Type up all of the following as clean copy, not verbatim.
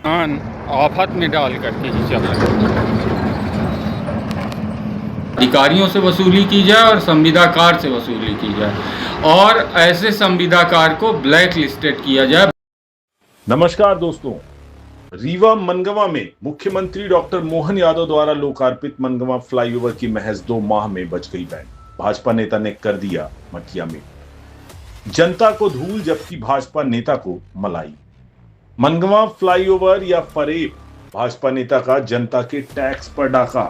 आफत में डाल करके ही चल रहे हैं। अधिकारियों से वसूली की जाए और संविदाकार से वसूली की जाए और ऐसे संविदाकार को ब्लैक लिस्टेड किया जाए। नमस्कार दोस्तों, रीवा मनगवा में मुख्यमंत्री डॉक्टर मोहन यादव द्वारा लोकार्पित मनगवा फ्लाईओवर की महज 2 माह में बच गई बैंड। भाजपा नेता ने कर दिया मठिया में जनता को धूल, जबकि भाजपा नेता को मलाई। मनगवा फ्लाईओवर या फरेब, भाजपा नेता का जनता के टैक्स पर डाका।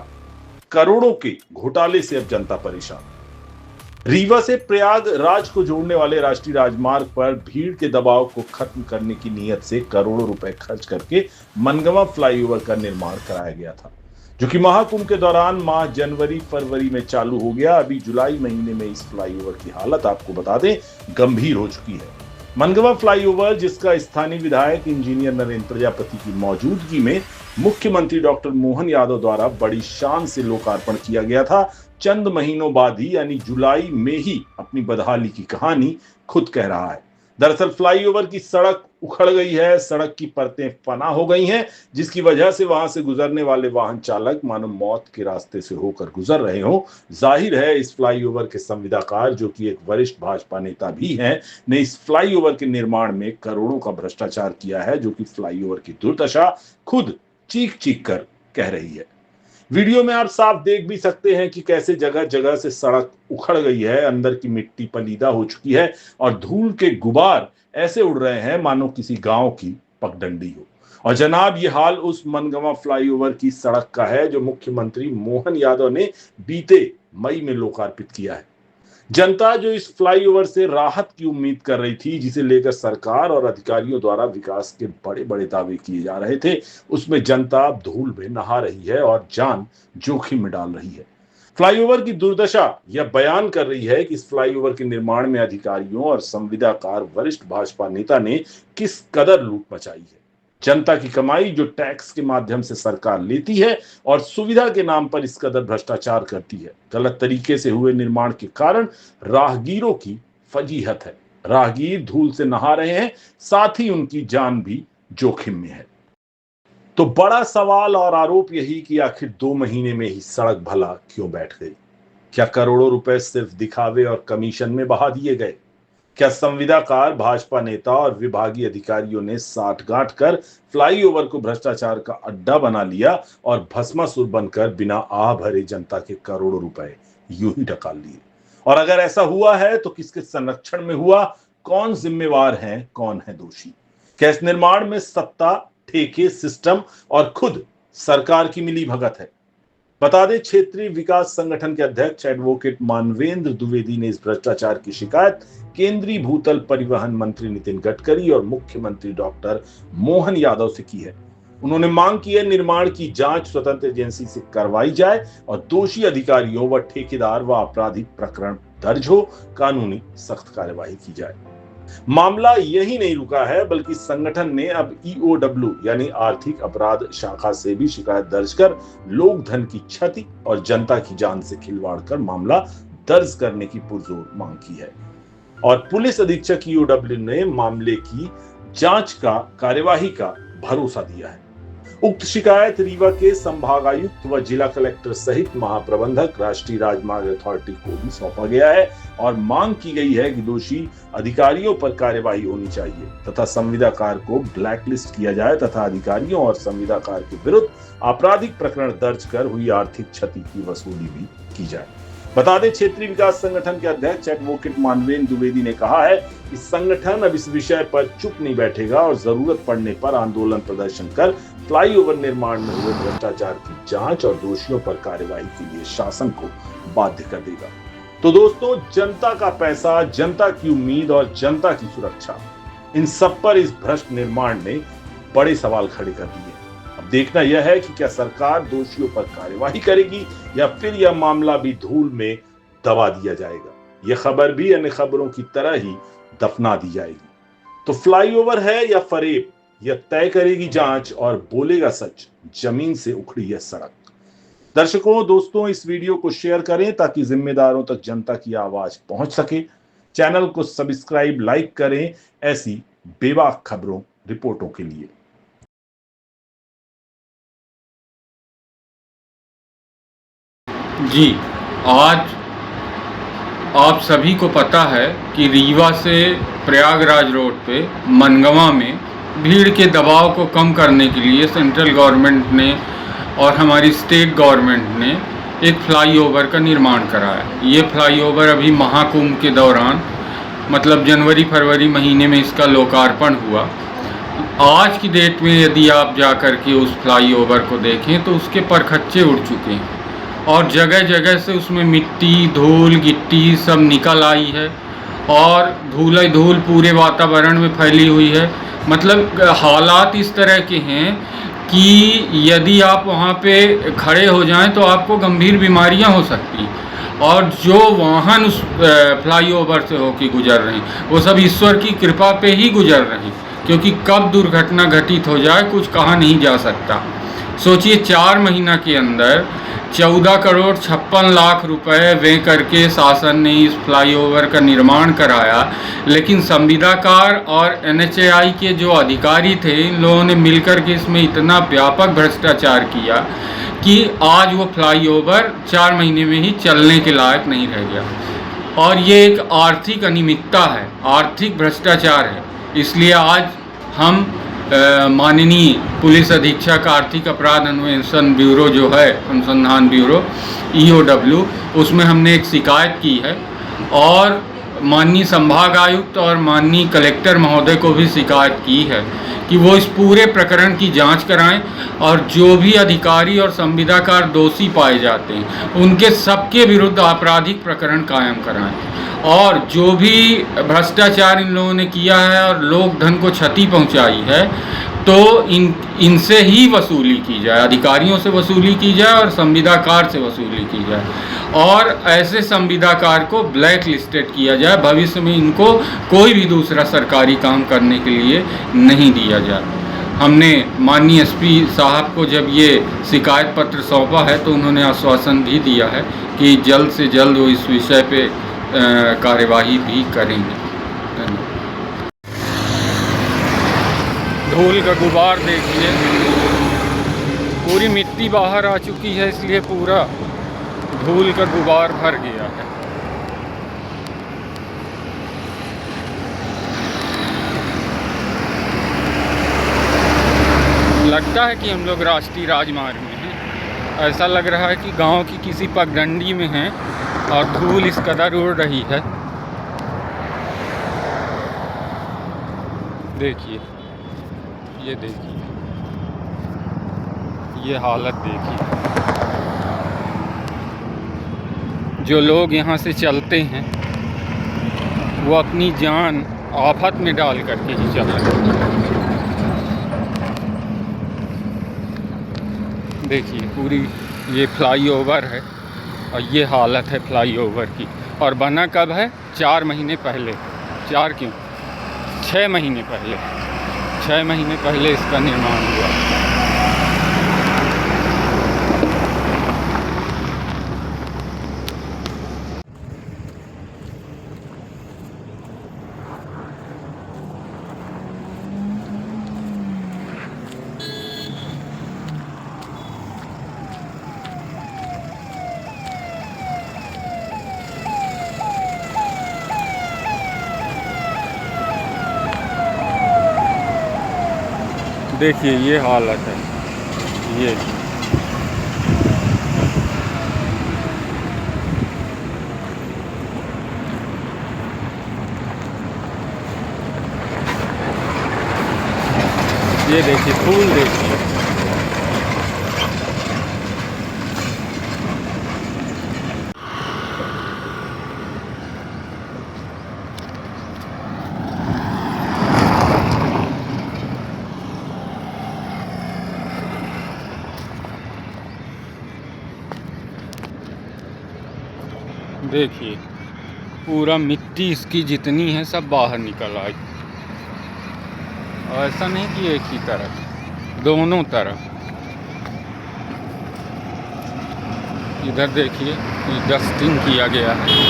करोड़ों के घोटाले से अब जनता परेशान। रीवा से प्रयागराज को जोड़ने वाले राष्ट्रीय राजमार्ग पर भीड़ के दबाव को खत्म करने की नीयत से करोड़ों रुपए खर्च करके मनगवा फ्लाईओवर का निर्माण कराया गया था, जो कि महाकुंभ के दौरान माह जनवरी फरवरी में चालू हो गया। अभी जुलाई महीने में इस फ्लाईओवर की हालत, आपको बता दें, गंभीर हो चुकी है। मनगवा फ्लाईओवर, जिसका स्थानीय विधायक इंजीनियर नरेंद्र प्रजापति की मौजूदगी में मुख्यमंत्री डॉक्टर मोहन यादव द्वारा बड़ी शान से लोकार्पण किया गया था, चंद महीनों बाद ही यानी जुलाई में ही अपनी बदहाली की कहानी खुद कह रहा है। दरअसल फ्लाईओवर की सड़क उखड़ गई है, सड़क की परतें फना हो गई हैं, जिसकी वजह से वहां से गुजरने वाले वाहन चालक मानो मौत के रास्ते से होकर गुजर रहे हो। जाहिर है इस फ्लाईओवर के संविदाकार, जो कि एक वरिष्ठ भाजपा नेता भी हैं, ने इस फ्लाईओवर के निर्माण में करोड़ों का भ्रष्टाचार किया है, जो कि फ्लाईओवर की दुर्दशा खुद चीख चीख कर कह रही है। वीडियो में आप साफ देख भी सकते हैं कि कैसे जगह जगह से सड़क उखड़ गई है, अंदर की मिट्टी पलीदा हो चुकी है और धूल के गुबार ऐसे उड़ रहे हैं मानो किसी गांव की पगडंडी हो। और जनाब, ये हाल उस मनगवा फ्लाईओवर की सड़क का है जो मुख्यमंत्री मोहन यादव ने बीते मई में लोकार्पित किया है। जनता जो इस फ्लाईओवर से राहत की उम्मीद कर रही थी, जिसे लेकर सरकार और अधिकारियों द्वारा विकास के बड़े बड़े दावे किए जा रहे थे, उसमें जनता अब धूल में नहा रही है और जान जोखिम में डाल रही है। फ्लाईओवर की दुर्दशा यह बयान कर रही है कि इस फ्लाईओवर के निर्माण में अधिकारियों और संविदाकार वरिष्ठ भाजपा नेता ने किस कदर लूट मचाई है। जनता की कमाई जो टैक्स के माध्यम से सरकार लेती है और सुविधा के नाम पर इस कदर भ्रष्टाचार करती है। गलत तरीके से हुए निर्माण के कारण राहगीरों की फजीहत है। राहगीर धूल से नहा रहे हैं, साथ ही उनकी जान भी जोखिम में है। तो बड़ा सवाल और आरोप यही कि आखिर 2 महीने में ही सड़क भला क्यों बैठ गई? क्या करोड़ों रुपए सिर्फ दिखावे और कमीशन में बहा दिए गए? क्या संविदाकार, भाजपा नेता और विभागीय अधिकारियों ने साठगांठ कर फ्लाईओवर को भ्रष्टाचार का अड्डा बना लिया और भस्मासुर बनकर बिना आह भरे जनता के करोड़ों रुपए यूं ही ढकाल लिए? और अगर ऐसा हुआ है तो किसके संरक्षण में हुआ? कौन जिम्मेवार है, कौन है दोषी? क्या इस निर्माण में सत्ता, ठेके, सिस्टम और खुद सरकार की मिली भगत है? बता दें, क्षेत्रीय विकास संगठन के अध्यक्ष एडवोकेट मानवेंद्र द्विवेदी ने इस भ्रष्टाचार की शिकायत केंद्रीय भूतल परिवहन मंत्री नितिन गडकरी और मुख्यमंत्री डॉक्टर मोहन यादव से की है। उन्होंने मांग की है निर्माण की जांच स्वतंत्र एजेंसी से करवाई जाए और दोषी अधिकारियों व ठेकेदार व आपराधिक प्रकरण दर्ज हो, कानूनी सख्त कार्यवाही की जाए। मामला यही नहीं रुका है, बल्कि संगठन ने अब ईओडब्ल्यू यानी आर्थिक अपराध शाखा से भी शिकायत दर्ज कर लोक धन की क्षति और जनता की जान से खिलवाड़ कर मामला दर्ज करने की पुरजोर मांग की है। और पुलिस अधीक्षक ईओडब्ल्यू ने मामले की जांच का, कार्यवाही का भरोसा दिया है। उक्त शिकायत रीवा के संभागायुक्त व जिला कलेक्टर सहित महाप्रबंधक राष्ट्रीय राजमार्ग अथॉरिटी को भी सौंपा गया है और मांग की गई है कि दोषी अधिकारियों पर कार्यवाही होनी चाहिए तथा संविदाकार को ब्लैकलिस्ट किया जाए तथा अधिकारियों और संविदाकार के विरुद्ध आपराधिक प्रकरण दर्ज कर हुई आर्थिक क्षति की वसूली भी की जाए। बता दें, क्षेत्रीय विकास संगठन के अध्यक्ष एडवोकेट मानवेंद्र द्विवेदी ने कहा है कि संगठन अब इस विषय पर चुप नहीं बैठेगा और जरूरत पड़ने पर आंदोलन प्रदर्शन कर फ्लाईओवर निर्माण में हुए भ्रष्टाचार की जांच और दोषियों पर कार्रवाई के लिए शासन को बाध्य कर देगा। तो दोस्तों, जनता का पैसा, जनता की उम्मीद और जनता की सुरक्षा, इन सब पर इस भ्रष्ट निर्माण ने बड़े सवाल खड़े कर दिए। अब देखना यह है कि क्या सरकार दोषियों पर कार्यवाही करेगी या फिर यह मामला भी धूल में दबा दिया जाएगा। यह खबर भी अन्य खबरों की तरह ही दफना दी जाएगी। तो फ्लाईओवर है या फरेब, यह तय करेगी जांच और बोलेगा सच जमीन से उखड़ी यह सड़क। दर्शकों, दोस्तों, इस वीडियो को शेयर करें ताकि जिम्मेदारों तक जनता की आवाज पहुंच सके। चैनल को सब्सक्राइब, लाइक करें ऐसी बेबाक खबरों, रिपोर्टों के लिए। जी, आज आप सभी को पता है कि रीवा से प्रयागराज रोड पे मनगवा में भीड़ के दबाव को कम करने के लिए सेंट्रल गवर्नमेंट ने और हमारी स्टेट गवर्नमेंट ने एक फ्लाईओवर का निर्माण कराया। ये फ्लाईओवर अभी महाकुंभ के दौरान मतलब जनवरी फरवरी महीने में इसका लोकार्पण हुआ। आज की डेट में यदि आप जा कर के उस फ्लाईओवर को देखें तो उसके परखच्चे उड़ चुके हैं और जगह जगह से उसमें मिट्टी, धूल, गिट्टी सब निकल आई है और धूल ही धूल पूरे वातावरण में फैली हुई है। मतलब हालात इस तरह के हैं कि यदि आप वहाँ पे खड़े हो जाएं तो आपको गंभीर बीमारियां हो सकती हैं। और जो वाहन उस फ्लाईओवर से होकर गुजर रहे हैं वो सब ईश्वर की कृपा पे ही गुजर रहे हैं, क्योंकि कब दुर्घटना घटित हो जाए कुछ कहा नहीं जा सकता। सोचिए 4 महीना के अंदर 14 करोड़ 56 लाख रुपए व्यय करके शासन ने इस फ्लाईओवर का निर्माण कराया, लेकिन संविदाकार और NHAI के जो अधिकारी थे इन लोगों ने मिलकर के इसमें इतना व्यापक भ्रष्टाचार किया कि आज वो फ्लाईओवर 4 महीने में ही चलने के लायक नहीं रह गया। और ये एक आर्थिक अनियमितता है, आर्थिक भ्रष्टाचार है। इसलिए आज हम माननीय पुलिस अधीक्षक आर्थिक अपराध अन्वेषण ब्यूरो जो है, अनुसंधान ब्यूरो EOW, उसमें हमने एक शिकायत की है और माननीय संभाग आयुक्त और माननीय कलेक्टर महोदय को भी शिकायत की है कि वो इस पूरे प्रकरण की जांच कराएं और जो भी अधिकारी और संविदाकार दोषी पाए जाते हैं उनके सबके विरुद्ध आपराधिक प्रकरण कायम कराएं और जो भी भ्रष्टाचार इन लोगों ने किया है और लोक धन को क्षति पहुंचाई है तो इनसे ही वसूली की जाए, अधिकारियों से वसूली की जाए और संविदाकार से वसूली की जाए और ऐसे संविदाकार को ब्लैक लिस्टेड किया जाए। भविष्य में इनको कोई भी दूसरा सरकारी काम करने के लिए नहीं दिया जाए। हमने माननीय SP साहब को जब ये शिकायत पत्र सौंपा है तो उन्होंने आश्वासन भी दिया है कि जल्द से जल्द वो इस विषय पे कार्यवाही भी करेंगे। धन्यवाद। धूल का गुबार देखिए, पूरी मिट्टी बाहर आ चुकी है, इसलिए पूरा धूल का गुबार भर गया है। लगता है कि हम लोग राष्ट्रीय राजमार्ग में हैं। ऐसा लग रहा है कि गांव की किसी पगडंडी में हैं और धूल इस कदर उड़ रही है। देखिए, ये देखिए, ये हालत देखिए। जो लोग यहाँ से चलते हैं वो अपनी जान आफत में डाल करके ही चल रहे हैं। देखिए, पूरी ये फ्लाईओवर है और ये हालत है फ्लाईओवर की। और बना कब है? 4 महीने पहले। 4 क्यों, 6 महीने पहले। 6 महीने पहले इसका निर्माण हुआ। देखिए, ये हालत है। ये देखिए, फूल देखिए। देखिए, पूरा मिट्टी इसकी जितनी है सब बाहर निकल आई। और ऐसा नहीं कि एक ही तरफ, दोनों तरफ। इधर देखिए, डस्टिंग किया गया है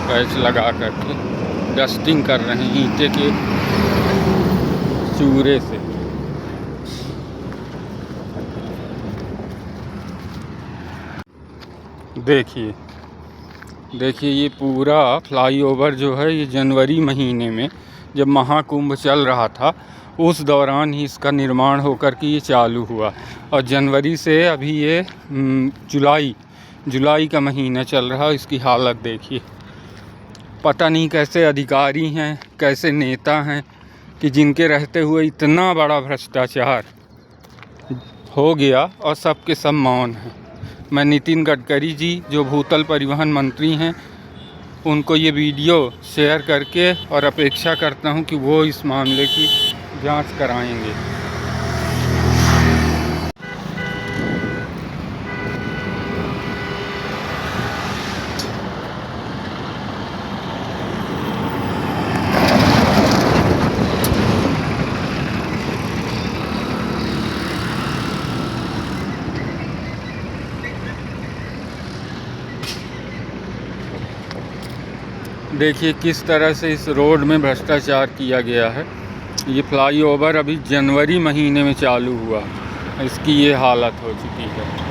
पैच लगा करके, डस्टिंग कर रहे हैं ईंटे के चूरे से। देखिए ये पूरा फ्लाईओवर जो है ये जनवरी महीने में जब महाकुंभ चल रहा था उस दौरान ही इसका निर्माण होकर के ये चालू हुआ। और जनवरी से अभी ये जुलाई का महीना चल रहा है। इसकी हालत देखिए, पता नहीं कैसे अधिकारी हैं, कैसे नेता हैं कि जिनके रहते हुए इतना बड़ा भ्रष्टाचार हो गया और सबके सब मौन हैं। मैं नितिन गडकरी जी जो भूतल परिवहन मंत्री हैं उनको ये वीडियो शेयर करके और अपेक्षा करता हूं कि वो इस मामले की जांच कराएंगे। देखिए किस तरह से इस रोड में भ्रष्टाचार किया गया है। ये फ्लाईओवर अभी जनवरी महीने में चालू हुआ, इसकी ये हालत हो चुकी है।